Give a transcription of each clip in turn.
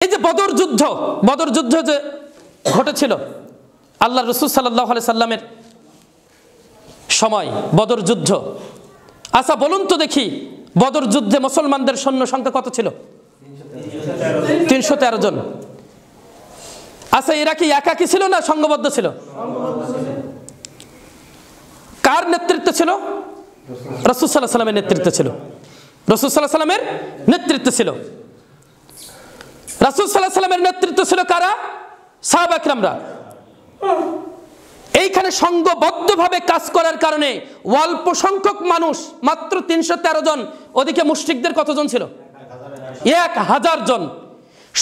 এই যে বদর যুদ্ধ যে ঘটেছিল আল্লাহ রাসূল সাল্লাল্লাহু আলাইহি সাল্লামের সময় বদর যুদ্ধ। আচ্ছা বলুন তো দেখি, বদর যুদ্ধে মুসলমানদের সৈন্য সংখ্যা কত ছিল? 313 জন। আচ্ছা এরা কি একাকী ছিল না সংঘবদ্ধ ছিল? কার নেতৃত্বে ছিল? রাসূল সাল্লাল্লাহু আলাইহি সাল্লামের নেতৃত্বে ছিল। রাসূল সাল্লাল্লাহু আলাইহি সাল্লামের নেতৃত্বে ছিল। রাসূল সাল্লাল্লাহু আলাইহি সাল্লামের নেতৃত্ব ছিল কারা? সাহাবা কিরামরা। এইখানে সংঘবদ্ধভাবে কাজ করার কারণে অল্প সংখ্যক মানুষ, মাত্র 313 জন, ওদিকে মুশরিকদের কতজন ছিল? 1000 জন।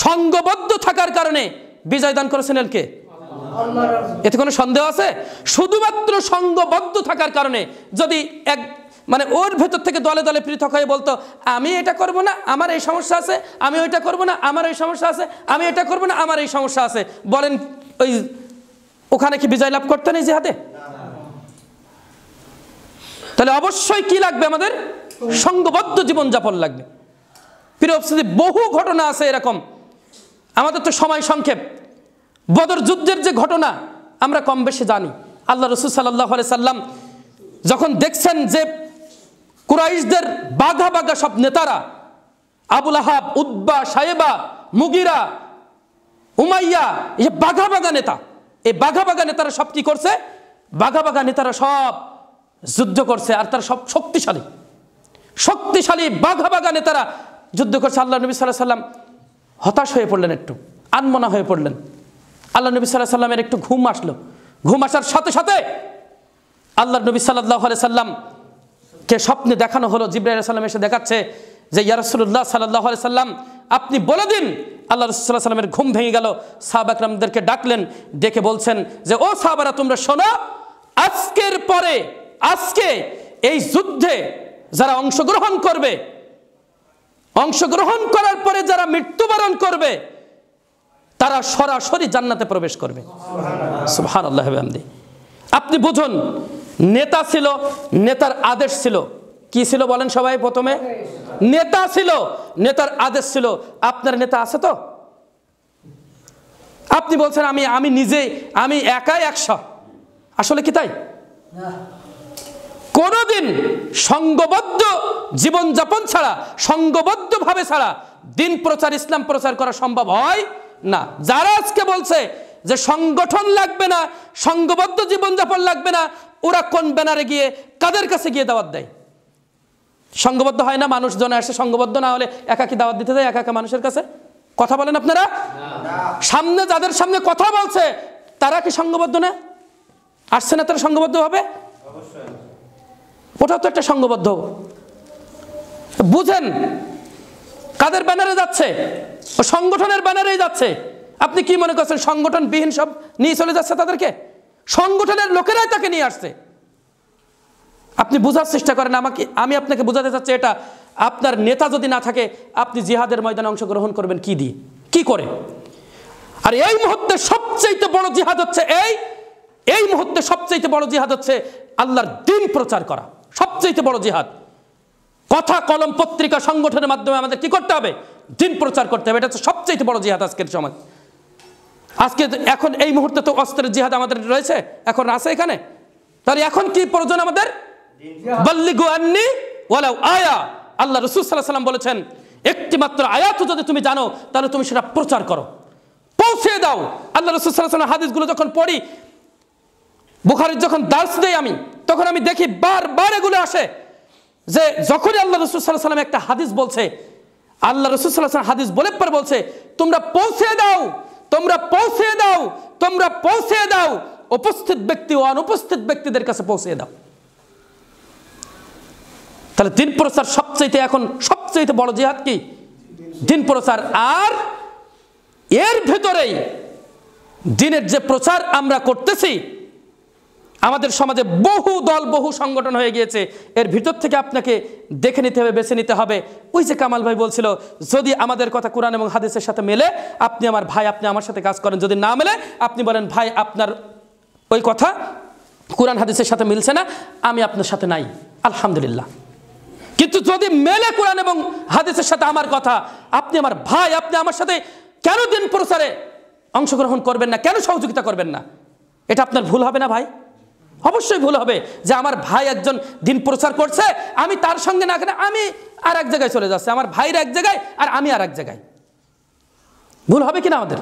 সংঘবদ্ধ থাকার কারণে বিজয় দান করেছিলেন কে? এতে কোনো সন্দেহ আছে? শুধুমাত্র সংঘবদ্ধ থাকার কারণে যদি এক মানে ওর ভেতর থেকে দলে দলে পৃথক হয়ে বলতো আমি এটা করব না, আমার এই সমস্যা আছে, আমি ওইটা করব না, আমার এই সমস্যা আছে, আমি এটা করব না, আমার এই সমস্যা আছে, বলেন ওই ওখানে কি বিজয় লাভ করতে নেই জিহাদে? তাহলে অবশ্যই কি লাগবে? আমাদের সংঘবদ্ধ জীবনযাপন লাগবে। প্রিয় উপস্থিতি, বহু ঘটনা আছে এরকম। আমাদের তো সময় সংক্ষেপ। বদর যুদ্ধের যে ঘটনা আমরা কম বেশি জানি। আল্লাহ রাসূল সাল্লাল্লাহু আলাইহি সাল্লাম যখন দেখছেন যে কুরাইশদের বাঘা বাঘা সব নেতারা, আবু লাহাব, উতবা, সাইবা, মুগিরা, উমাইয়া, এই বাঘা বাঘা নেতা, এই বাঘা বাঘা নেতারা সব কি করছে? বাঘা বাঘা নেতারা সব যুদ্ধ করছে, আর তারা সব শক্তিশালী বাঘা বাঘা নেতারা যুদ্ধ করছে। আল্লাহ নবী সাল্লাল্লাহু আলাইহি সাল্লাম হতাশ হয়ে পড়লেন, একটু আনমনা হয়ে পড়লেন। আল্লাহ নবী সাল্লাল্লাহু আলাইহি সাল্লামের একটু ঘুম আসলো। ঘুম আসার সাথে সাথে আল্লাহ নবী সাল্লাল্লাহু আলাইহি সাল্লাম কে স্বপ্নে দেখানো হলো। জিবরাইল আলাইহিস সালাম এসে দেখাচ্ছে যে ইয়া রাসূলুল্লাহ সাল্লাল্লাহু আলাইহি সাল্লাম আপনি বলে দিন। আল্লাহ রাসূল সাল্লাল্লাহু আলাইহি সাল্লামের ঘুম ভেঙে গেল। সাহাবা কিরামদেরকে ডাকলেন, ডেকে বলছেন যে ও সাহাবারা তোমরা শোনো, আজকের পরে আজকে এই যুদ্ধে যারা অংশগ্রহণ করবে, অংশগ্রহণ করার পরে যারা মৃত্যুবরণ করবে তারা সরাসরি জান্নাতে প্রবেশ করবে। সুবহানাল্লাহ ওয়া বিহামদিহি। আপনি বুঝুন, নেতা ছিল, নেতার আদেশ ছিল। কি ছিল বলেন সবাই? প্রথমে নেতা ছিল, নেতার আদেশ ছিল। আপনার নেতা আছে তো? আপনি বলছেন আমি নিজে, আমি একাই 100। আসলে কি তাই? কোনদিন সংঘবদ্ধ জীবনযাপন ছাড়া, সংঘবদ্ধ ভাবে ছাড়া দিন প্রচার, ইসলাম প্রচার করা সম্ভব হয় না। যারা আজকে বলছে যে সংগঠন লাগবে না, সংঘবদ্ধ জীবনযাপন লাগবে না, ওরা কোন ব্যানারে গিয়ে কাদের কাছে গিয়ে দাওয়াত দেয়? সংঘবদ্ধ হয় না, মানুষজনে আসে। সংঘবদ্ধ না হলে একাকি দাওয়াত দিতে যায় একা একা মানুষের কাছে। কথা বলেন আপনারা? সামনে যাদের সামনে কথা বলছে তারা কি সংঘবদ্ধ না? আসছে না তারা সংঘবদ্ধ হবে? ওটাও তো একটা সংঘবদ্ধ। বুঝেন কাদের ব্যানারে যাচ্ছে? ও সংগঠনের ব্যানারেই যাচ্ছে। আপনি কি মনে করছেন সংগঠনবিহীন সব নিয়ে চলে যাচ্ছে তাদেরকে? সংগঠনের লোকেরাই তাকে নিয়ে আসছে। আপনি বোঝার চেষ্টা করেন। আমি আপনাকে বোঝাতে চাচ্ছি এটা, আপনার নেতা যদি না থাকে আপনি জিহাদের ময়দানে অংশগ্রহণ করবেন কি দিয়ে, কি করে? আর এই মুহূর্তে সবচেয়ে বড় জিহাদ হচ্ছে এই মুহূর্তে সবচেয়ে বড় জিহাদ হচ্ছে আল্লাহর দ্বীন প্রচার করা। সবচেয়ে বড় জিহাদ। কথা কলম পত্রিকা সংগঠনের মাধ্যমে আমাদের কি করতে হবে? দ্বীন প্রচার করতে হবে। এটা হচ্ছে সবচেয়ে বড় জিহাদ আজকের সময়। আজকে এখন এই মুহূর্তে তো অস্ত্রের জিহাদ আমাদের রয়েছে, এখন আছে এখানে। তাহলে এখন কি প্রয়োজন আমাদের? বাল্লিগু আন্নি ওয়ালাউ আয়া। আল্লাহ রাসূল সাল্লাল্লাহু আলাইহি সাল্লাম বলেছেন একটি মাত্র আয়াত যদি তুমি জানো তাহলে তুমি সেটা প্রচার করো, পৌঁছে দাও। আল্লাহ রাসূল সাল্লাল্লাহু আলাইহি সাল্লাম হাদিসগুলো যখন পড়ি, বুখারীর যখন দার্স দেই আমি, তখন আমি দেখি বারবার এগুলো আসে যে যখনই আল্লাহ রাসূল সাল্লাল্লাহু আলাইহি সাল্লাম একটা হাদিস বলছে, আল্লাহ রাসূল সাল্লাল্লাহু আলাইহি সাল্লাম হাদিস বলে পর বলছে তোমরা পৌঁছে দাও, তোমরা পৌঁছে দাও, তোমরা পৌঁছে দাও, উপস্থিত ব্যক্তি ও অনুপস্থিত ব্যক্তিদের কাছে পৌঁছে দাও। তাহলে দ্বীন প্রচার সবচেয়ে বড় জিহাদ কি? দ্বীন প্রচার। আর এর ভেতরেই দ্বীনের যে প্রচার আমরা করতেছি, আমাদের সমাজে বহু দল, বহু সংগঠন হয়ে গিয়েছে। এর ভিতর থেকে আপনাকে দেখে নিতে হবে, বেছে নিতে হবে। ওই যে কামাল ভাই বলছিল, যদি আমাদের কথা কোরআন এবং হাদিসের সাথে মেলে আপনি আমার ভাই, আপনি আমার সাথে কাজ করেন। যদি না মেলে আপনি বলেন ভাই আপনার ওই কথা কোরআন হাদিসের সাথে মিলছে না, আমি আপনার সাথে নাই, আলহামদুলিল্লাহ। কিন্তু যদি মেলে কোরআন এবং হাদিসের সাথে আমার কথা, আপনি আমার ভাই, আপনি আমার সাথে কেন দিন প্রচারে অংশগ্রহণ করবেন না, কেন সহযোগিতা করবেন না? এটা আপনার ভুল হবে না ভাই? অবশ্যই ভুল হবে যে আমার ভাই একজন দিন প্রচার করছে, আমি তার সঙ্গে না কেন আমি আর এক জায়গায় চলে যাচ্ছে, আমার ভাইরা এক জায়গায় আর আমি আর এক জায়গায়। ভুল হবে কিনা আমাদের?